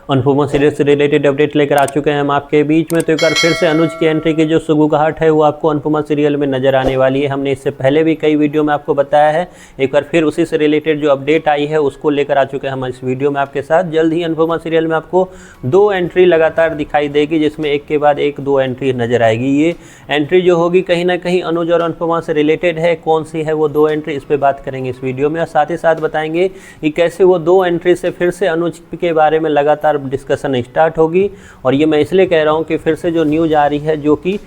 Anupama serial से related update लेकर आ चुके हैं हम आपके बीच में। तो एक बार फिर से अनुज की एंट्री की जो सुगबुगाहट है वो आपको अनुपमा सीरियल में नजर आने वाली है। हमने इससे पहले भी कई वीडियो में आपको बताया है, एक बार फिर उसी से रिलेटेड जो अपडेट आई है उसको लेकर आ चुके हैं हम इस वीडियो में आपके साथ। जल्द ही अनुपमा सीरियल में आपको 2 एंट्री लगातार दिखाई देगी, जिसमें एक के बाद एक 2 एंट्री नजर आएगी। ये एंट्री जो होगी कहीं ना कहीं अनुज और अनुपमा से रिलेटेड है। कौन सी है वो 2 एंट्री, इस पर बात करेंगे इस वीडियो में, और साथ ही साथ बताएंगे कि कैसे वो 2 एंट्री से फिर से अनुज के बारे में लगातार डिस्कशन स्टार्ट होगी। और ये मैं इसलिए कह रहा हूँ कि फिर से जो न्यूज़ आ रही है, जो कि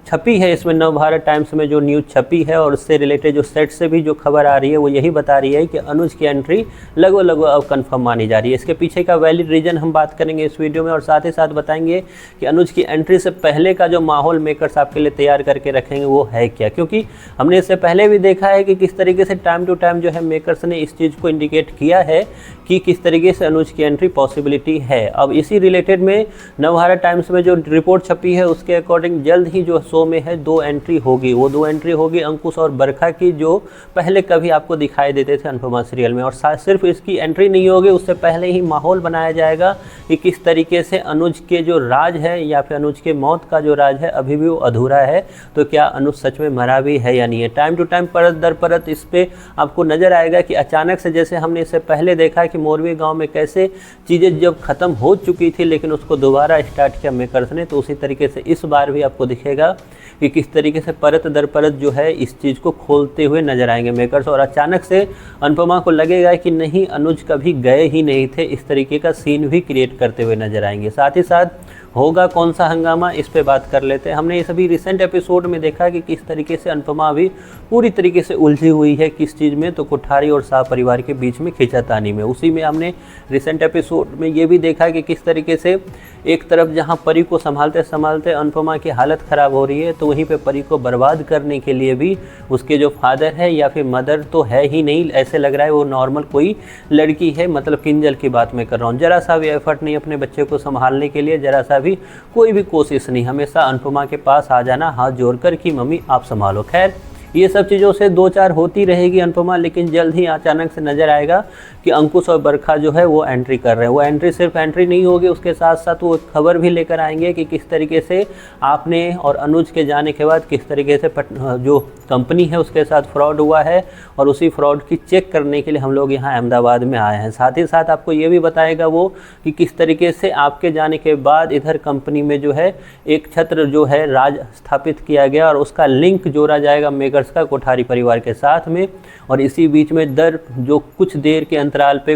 छपी है इसमें नवभारत टाइम्स में जो न्यूज़ छपी है, और उससे रिलेटेड जो सेट से भी जो खबर आ रही है वो यही बता रही है कि अनुज की एंट्री लगभग अब कन्फर्म मानी जा रही है। इसके पीछे का वैलिड रीजन हम बात करेंगे इस वीडियो में, और साथ ही साथ बताएंगे कि अनुज की एंट्री से पहले का जो माहौल मेकर्स आपके लिए तैयार करके रखेंगे वो है क्या। क्योंकि हमने इससे पहले भी देखा है कि किस तरीके से टाइम टू टाइम जो है मेकर्स ने इस चीज़ को इंडिकेट किया है कि किस तरीके से अनुज की एंट्री पॉसिबिलिटी है। अब इसी रिलेटेड में नवभारत टाइम्स में जो रिपोर्ट छपी है उसके अकॉर्डिंग जल्द ही जो शो में है 2 एंट्री होगी। वो 2 एंट्री होगी अंकुश और बरखा की, जो पहले कभी आपको दिखाई देते थे अनुपमा सीरियल में। और सिर्फ इसकी एंट्री नहीं होगी, उससे पहले ही माहौल बनाया जाएगा कि किस तरीके से अनुज के जो राज है या फिर अनुज के मौत का जो राज है अभी भी वो अधूरा है। तो क्या अनुज सच में मरा भी है या नहीं है। टाइम टू टाइम परत दर परत इस पर आपको नज़र आएगा कि अचानक से, जैसे हमने इससे पहले देखा कि मोरवी गांव में कैसे चीज़ें जब ख़त्म हो चुकी थी लेकिन उसको दोबारा स्टार्ट किया मेकर्स ने, तो उसी तरीके से इस बार भी आपको दिखेगा कि किस तरीके से परत दर परत जो है इस चीज़ को खोलते हुए नजर आएंगे मेकर्स। और अचानक से अनुपमा को लगेगा कि नहीं, अनुज कभी गए ही नहीं थे, इस तरीके का सीन भी क्रिएट करते हुए नजर आएंगे। साथ ही साथ होगा कौन सा हंगामा, इस पे बात कर लेते हैं। हमने ये सभी रिसेंट एपिसोड में देखा कि किस तरीके से अनुपमा अभी पूरी तरीके से उलझी हुई है किस चीज़ में, तो कोठारी और शाह परिवार के बीच में खींचातानी में। उसी में हमने रिसेंट एपिसोड में ये भी देखा कि किस तरीके से एक तरफ जहाँ परी को संभालते संभालते अनुपमा की हालत ख़राब हो रही है, तो वहीं पे परी को बर्बाद करने के लिए भी उसके जो फादर है या फिर मदर तो है ही नहीं, ऐसे लग रहा है वो नॉर्मल कोई लड़की है, मतलब किंजल की बात मैं कर रहा हूँ। जरा सा भी एफर्ट नहीं अपने बच्चे को संभालने के लिए, जरा सा भी कोई भी कोशिश नहीं, हमेशा अनुपमा के पास आ जाना हाथ जोड़कर कि मम्मी आप संभालो। खैर ये सब चीज़ों से 2-4 होती रहेगी अनुपमा, लेकिन जल्द ही अचानक से नज़र आएगा कि अंकुश और बरखा जो है वो एंट्री कर रहे हैं। वो एंट्री सिर्फ एंट्री नहीं होगी, उसके साथ साथ वो खबर भी लेकर आएंगे कि किस तरीके से आपने और अनुज के जाने के बाद किस तरीके से जो कंपनी है उसके साथ फ्रॉड हुआ है, और उसी फ्रॉड की चेक करने के लिए हम लोग यहाँ अहमदाबाद में आए हैं। साथ ही साथ आपको ये भी बताएगा वो कि किस तरीके से आपके जाने के बाद इधर कंपनी में जो है एक छत्र जो है राज स्थापित किया गया, और उसका लिंक जोड़ा जाएगा मेकर्स का कोठारी परिवार के साथ में। और इसी बीच में कुछ देर के अंतराल पे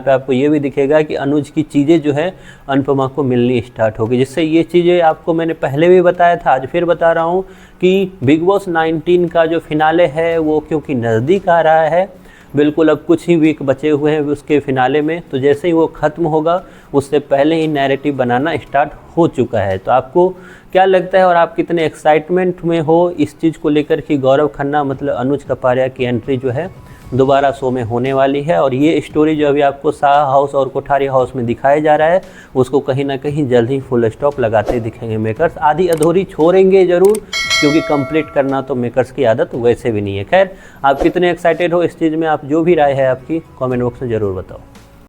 आपको ये भी दिखेगा कि अनुज की चीज़ें जो है अनुपमा को मिलनी स्टार्ट होगी, जिससे ये चीज़ें आपको मैंने पहले भी बताया था, आज फिर बता रहा हूँ कि बिग बॉस 19 का जो फिनाले है वो क्योंकि नज़दीक आ रहा है, बिल्कुल अब कुछ ही वीक बचे हुए हैं उसके फिनाले में, तो जैसे ही वो ख़त्म होगा उससे पहले ही नैरेटिव बनाना स्टार्ट हो चुका है। तो आपको क्या लगता है और आप कितने एक्साइटमेंट में हो इस चीज़ को लेकर कि गौरव खन्ना मतलब अनुज कपाड़िया की एंट्री जो है दोबारा शो में होने वाली है, और ये स्टोरी जो अभी आपको शाह हाउस और कोठारी हाउस में दिखाया जा रहा है उसको कहीं ना कहीं जल्द ही फुल स्टॉप लगाते दिखेंगे मेकर्स। आधी अधूरी छोड़ेंगे ज़रूर, क्योंकि कंप्लीट करना तो मेकर्स की आदत वैसे भी नहीं है। खैर आप कितने एक्साइटेड हो इस चीज़ में, आप जो भी राय है आपकी कमेंट बॉक्स में ज़रूर बताओ।